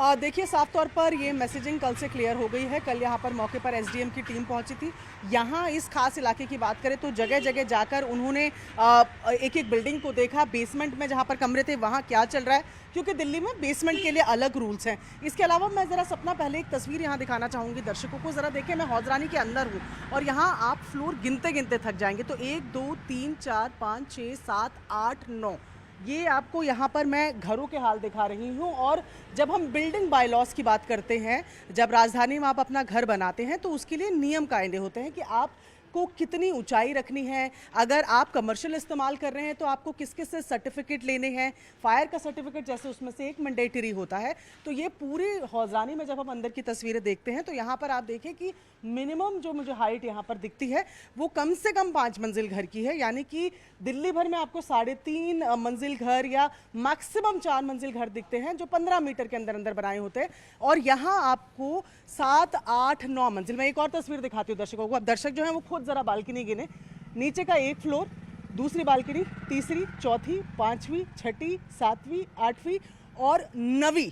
देखिए, साफ तौर पर ये मैसेजिंग कल से क्लियर हो गई है। कल यहाँ पर मौके पर एसडीएम की टीम पहुंची थी। यहाँ इस खास इलाके की बात करें तो जगह जगह जाकर उन्होंने एक एक बिल्डिंग को देखा, बेसमेंट में जहाँ पर कमरे थे वहाँ क्या चल रहा है, क्योंकि दिल्ली में बेसमेंट के लिए अलग रूल्स हैं। इसके अलावा मैं ज़रा सपना पहले एक तस्वीर यहाँ दिखाना चाहूँगी दर्शकों को। ज़रा देखें, मैं हौजरानी के अंदर हूँ और यहाँ आप फ्लोर गिनते गिनते थक जाएंगे। तो 1 2 3 4 5 6 7 8 9, ये आपको यहाँ पर मैं घरों के हाल दिखा रही हूँ। और जब हम बिल्डिंग बायलॉज की बात करते हैं, जब राजधानी में आप अपना घर बनाते हैं तो उसके लिए नियम कायदे होते हैं कि आपको कितनी ऊंचाई रखनी है। अगर आप कमर्शियल इस्तेमाल कर रहे हैं तो आपको किस किस से सर्टिफिकेट लेने हैं। फायर का सर्टिफिकेट जैसे उसमें से एक मैंडेटरी होता है। तो ये पूरी हौजरानी में जब हम अंदर की तस्वीरें देखते हैं तो यहाँ पर आप देखें कि मिनिमम जो मुझे हाइट यहाँ पर दिखती है वो कम से कम 5 मंजिल घर की है। यानी कि दिल्ली भर में आपको 3.5 मंजिल घर या मैक्सिमम 4 मंजिल घर दिखते हैं जो 15 मीटर के अंदर अंदर बनाए होते हैं। और यहाँ आपको 7 8 9 मंजिल। मैं एक और तस्वीर दिखाती हूँ दर्शकों को। अब दर्शक जो है वो खुद जरा बालकनी गिने। नीचे का एक फ्लोर, दूसरी बालकनी, तीसरी, चौथी, 5वीं, 6ठी, 7वीं, 8वीं और 9वीं।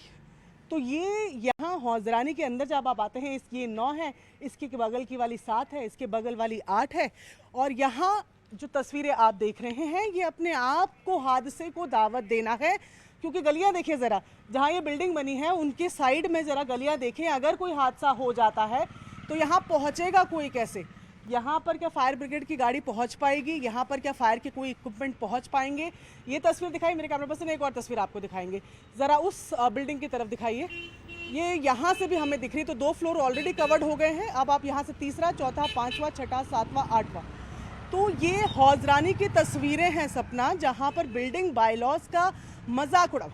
तो ये यहाँ हौजरानी के अंदर जब आप आते हैं, ये 9 है, इसके बगल की वाली 7 है, इसके बगल वाली 8 है। और यहाँ जो तस्वीरें आप देख रहे हैं ये अपने आप को हादसे को दावत देना है, क्योंकि गलियां देखिए ज़रा, जहाँ ये बिल्डिंग बनी है उनके साइड में ज़रा गलियां देखें। अगर कोई हादसा हो जाता है तो यहाँ पहुँचेगा कोई कैसे? यहाँ पर क्या फायर ब्रिगेड की गाड़ी पहुँच पाएगी? यहाँ पर क्या फायर के कोई इक्विपमेंट पहुँच पाएंगे? ये तस्वीर दिखाई मेरे कैमरा पर्सन, एक और तस्वीर आपको दिखाएंगे। ज़रा उस बिल्डिंग की तरफ दिखाइए। ये यहाँ से भी हमें दिख रही है। तो 2 फ्लोर ऑलरेडी कवर्ड हो गए हैं। अब आप यहाँ से तीसरा, चौथा, 5वां, 6ठा, 7वां, 8वां। तो ये हौजरानी की तस्वीरें हैं सपना, जहाँ पर बिल्डिंग बायलॉज का मजाक उड़ा।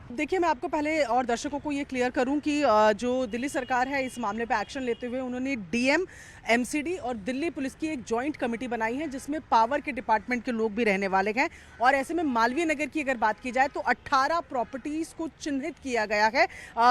देखिए, मैं आपको पहले और दर्शकों को ये क्लियर करूं कि जो दिल्ली सरकार है इस मामले पे एक्शन लेते हुए उन्होंने डीएम, एमसीडी और दिल्ली पुलिस की एक जॉइंट कमेटी बनाई है जिसमें पावर के डिपार्टमेंट के लोग भी रहने वाले हैं। और ऐसे में मालवीय नगर की अगर बात की जाए तो 18 प्रॉपर्टीज को चिन्हित किया गया है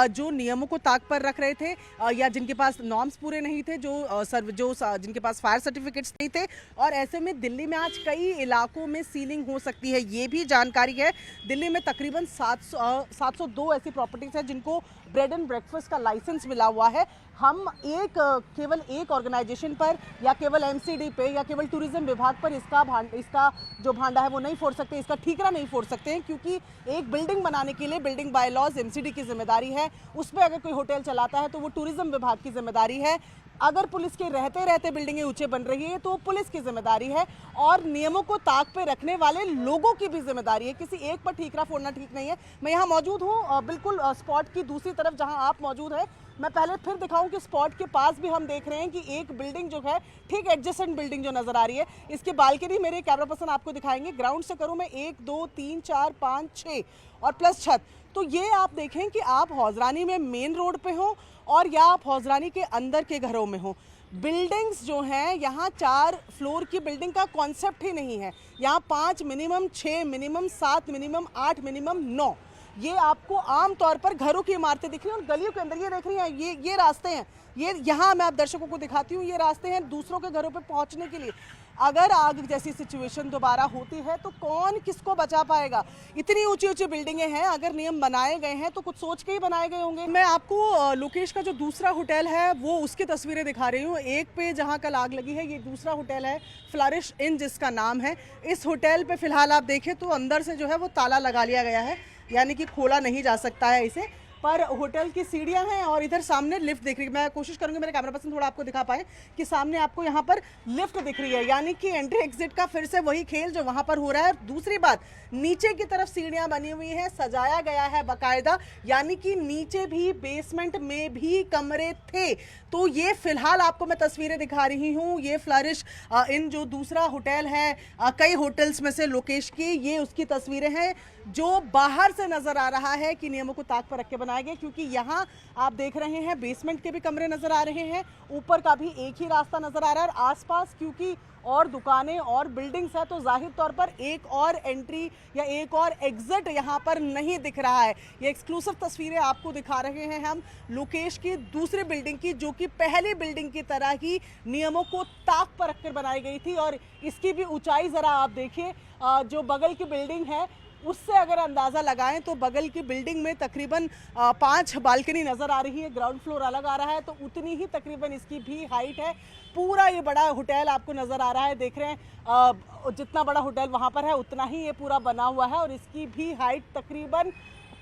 जो नियमों को ताक पर रख रहे थे या जिनके पास नॉर्म्स पूरे नहीं थे, जिनके पास फायर सर्टिफिकेट्स नहीं थे। और ऐसे में दिल्ली में आज कई इलाकों में सीलिंग हो सकती है, ये भी जानकारी है। दिल्ली में तकरीबन 702 ऐसी प्रॉपर्टीज हैं जिनको ब्रेड एंड ब्रेकफास्ट का लाइसेंस मिला हुआ है। हम केवल एक ऑर्गेनाइजेशन पर या केवल एमसीडी पे या केवल टूरिज्म विभाग पर इसका जो भांडा है वो नहीं फोड़ सकते, इसका ठीकरा नहीं फोड़ सकते हैं, क्योंकि एक बिल्डिंग बनाने के लिए बिल्डिंग बायलॉज एमसीडी की जिम्मेदारी है। उस पर अगर कोई होटल चलाता है तो वो टूरिज्म विभाग की जिम्मेदारी है। अगर पुलिस के रहते रहते बिल्डिंगें ऊंचे बन रही है तो पुलिस की जिम्मेदारी है और नियमों को ताक पे रखने वाले लोगों की भी जिम्मेदारी है। किसी एक पर ठीकरा फोड़ना ठीक नहीं है। मैं यहाँ मौजूद हूँ बिल्कुल स्पॉट की दूसरी तरफ जहाँ आप मौजूद हैं। मैं पहले फिर दिखाऊं कि स्पॉट के पास भी हम देख रहे हैं कि एक बिल्डिंग जो है ठीक एडजेसेंट बिल्डिंग जो नजर आ रही है, इसके बालकनी मेरे कैमरा पर्सन आपको दिखाएंगे। ग्राउंड से करूं मैं 1 2 3 4 5 6 और प्लस छत। तो ये आप देखें कि आप हौजरानी में मेन रोड पे हो और या आप हौजरानी के अंदर के घरों में हो। बिल्डिंग्स जो हैं यहाँ 4 फ्लोर की बिल्डिंग का कॉन्सेप्ट ही नहीं है। यहाँ 5 मिनिमम, 6 मिनिमम, 7 मिनिमम, 8 मिनिमम, 9, ये आपको आम तौर पर घरों की इमारतें दिख रही हैं। और गलियों के अंदर ये देख रही हैं, ये रास्ते हैं, ये यहाँ मैं आप दर्शकों को दिखाती हूँ, ये रास्ते हैं दूसरों के घरों पे पहुँचने के लिए। अगर आग जैसी सिचुएशन दोबारा होती है तो कौन किसको बचा पाएगा? इतनी ऊंची ऊंची बिल्डिंगें हैं, अगर नियम बनाए गए हैं तो कुछ सोच के ही बनाए गए होंगे। मैं आपको लोकेश का जो दूसरा होटल है वो उसकी तस्वीरें दिखा रही हूँ। एक पे जहाँ कल आग लगी है, ये दूसरा होटल है फ्लरिश इन जिसका नाम है। इस होटल पे फिलहाल आप देखें तो अंदर से जो है वो ताला लगा लिया गया है, यानी कि खोला नहीं जा सकता है इसे। पर होटल की सीढ़ियां हैं और इधर सामने लिफ्ट दिख रही है। मैं कोशिश करूंगी मेरे कैमरा पर्सन थोड़ा आपको दिखा पाए कि सामने आपको यहाँ पर लिफ्ट दिख रही है, यानी कि एंट्री एग्जिट का फिर से वही खेल जो वहां पर हो रहा है। दूसरी बात, नीचे की तरफ सीढ़ियां बनी हुई हैं, सजाया गया है बाकायदा, यानी कि नीचे भी बेसमेंट में भी कमरे थे। तो ये फिलहाल आपको मैं तस्वीरें दिखा रही हूँ। ये फ्लरिश इन जो दूसरा होटल है कई होटल्स में से लोकेश की, ये उसकी तस्वीरें हैं जो बाहर से नजर आ रहा है कि नियमों को ताक पर रख के बनाए गए। क्योंकि यहाँ आप देख रहे हैं बेसमेंट के भी कमरे नजर आ रहे हैं, ऊपर का भी एक ही रास्ता नजर आ रहा है और आसपास क्योंकि और दुकानें और बिल्डिंग्स है तो जाहिर तौर पर एक और एंट्री या एक और एग्जिट यहाँ पर नहीं दिख रहा है। ये एक्सक्लूसिव तस्वीरें आपको दिखा रहे हैं हम लोकेश की दूसरी बिल्डिंग की, जो कि पहली बिल्डिंग की तरह ही नियमों को ताक पर रखकर बनाई गई थी। और इसकी भी ऊंचाई जरा आप देखिए, जो बगल की बिल्डिंग है उससे अगर अंदाज़ा लगाएं तो बगल की बिल्डिंग में तकरीबन 5 बालकनी नज़र आ रही है, ग्राउंड फ्लोर अलग आ रहा है, तो उतनी ही तकरीबन इसकी भी हाइट है। पूरा ये बड़ा होटल आपको नज़र आ रहा है, देख रहे हैं जितना बड़ा होटल वहाँ पर है उतना ही ये पूरा बना हुआ है और इसकी भी हाइट तकरीबन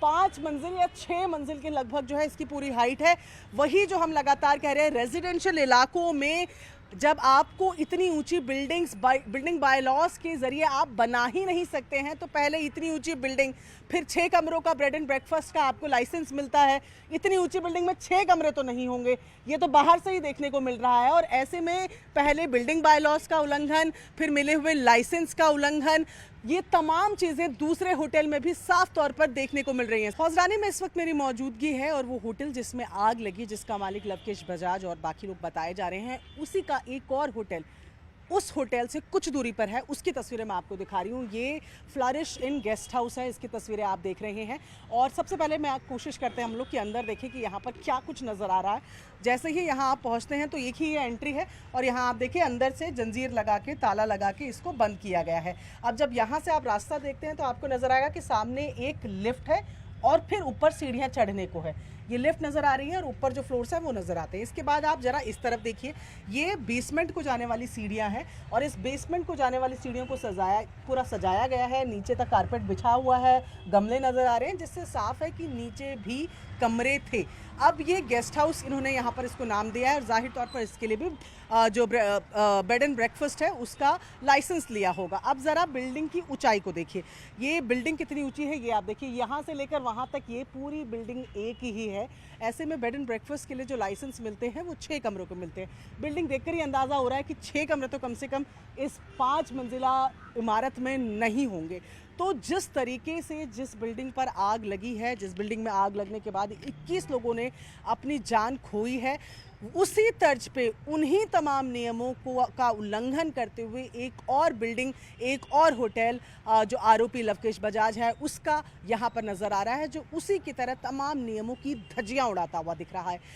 5 मंजिल या 6 मंजिल के लगभग जो है इसकी पूरी हाइट है। वही जो हम लगातार कह रहे हैं, रेजिडेंशियल इलाकों में जब आपको इतनी ऊंची बिल्डिंग बाय लॉस के ज़रिए आप बना ही नहीं सकते हैं, तो पहले इतनी ऊंची बिल्डिंग, फिर 6 कमरों का ब्रेड एंड ब्रेकफास्ट का आपको लाइसेंस मिलता है। इतनी ऊंची बिल्डिंग में 6 कमरे तो नहीं होंगे, ये तो बाहर से ही देखने को मिल रहा है। और ऐसे में पहले बिल्डिंग बाय लॉस का उल्लंघन, फिर मिले हुए लाइसेंस का उल्लंघन, ये तमाम चीज़ें दूसरे होटल में भी साफ तौर पर देखने को मिल रही हैं। हौजरानी में इस वक्त मेरी मौजूदगी है और वो होटल जिसमें आग लगी, जिसका मालिक लवकेश बजाज और बाकी लोग बताए जा रहे हैं, उसी का एक और होटल उस होटल से कुछ दूरी पर है। उसकी तस्वीरें मैं आपको दिखा रही हूँ। ये फ्लरिश इन गेस्ट हाउस है, इसकी तस्वीरें आप देख रहे हैं। और सबसे पहले मैं कोशिश करते हैं हम लोग कि अंदर देखें कि यहाँ पर क्या कुछ नज़र आ रहा है। जैसे ही यहाँ आप पहुँचते हैं तो एक ही ये एंट्री है और यहाँ आप देखिए अंदर से जंजीर लगा के, ताला लगा के इसको बंद किया गया है। अब जब यहाँ से आप रास्ता देखते हैं तो आपको नज़र आएगा कि सामने एक लिफ्ट है और फिर ऊपर सीढ़ियाँ चढ़ने को है। ये लिफ्ट नज़र आ रही है और ऊपर जो फ्लोर्स हैं वो नज़र आते हैं। इसके बाद आप ज़रा इस तरफ देखिए, ये बेसमेंट को जाने वाली सीढ़ियाँ हैं और इस बेसमेंट को जाने वाली सीढ़ियों को पूरा सजाया गया है। नीचे तक कारपेट बिछा हुआ है, गमले नज़र आ रहे हैं, जिससे साफ है कि नीचे भी कमरे थे। अब ये गेस्ट हाउस इन्होंने यहाँ पर इसको नाम दिया है और जाहिर तौर पर इसके लिए भी जो बेड एंड ब्रेकफास्ट है उसका लाइसेंस लिया होगा। अब ज़रा बिल्डिंग की ऊंचाई को देखिए, ये बिल्डिंग कितनी ऊंची है ये आप देखिए। यहाँ से लेकर वहाँ तक ये पूरी बिल्डिंग एक ही है। ऐसे में बेड एंड ब्रेकफास्ट के लिए जो लाइसेंस मिलते हैं वो 6 कमरों को मिलते हैं। बिल्डिंग देखकर ही अंदाज़ा हो रहा है कि 6 कमरे तो कम से कम इस 5 मंजिला इमारत में नहीं होंगे। तो जिस तरीके से जिस बिल्डिंग पर आग लगी है, जिस बिल्डिंग में आग लगने के बाद 21 लोगों ने अपनी जान खोई है, उसी तर्ज पे उन्हीं तमाम नियमों का उल्लंघन करते हुए एक और बिल्डिंग, एक और होटल जो आरोपी लवकेश बजाज है उसका यहाँ पर नज़र आ रहा है, जो उसी की तरह तमाम नियमों की धज्जियाँ उड़ाता हुआ दिख रहा है।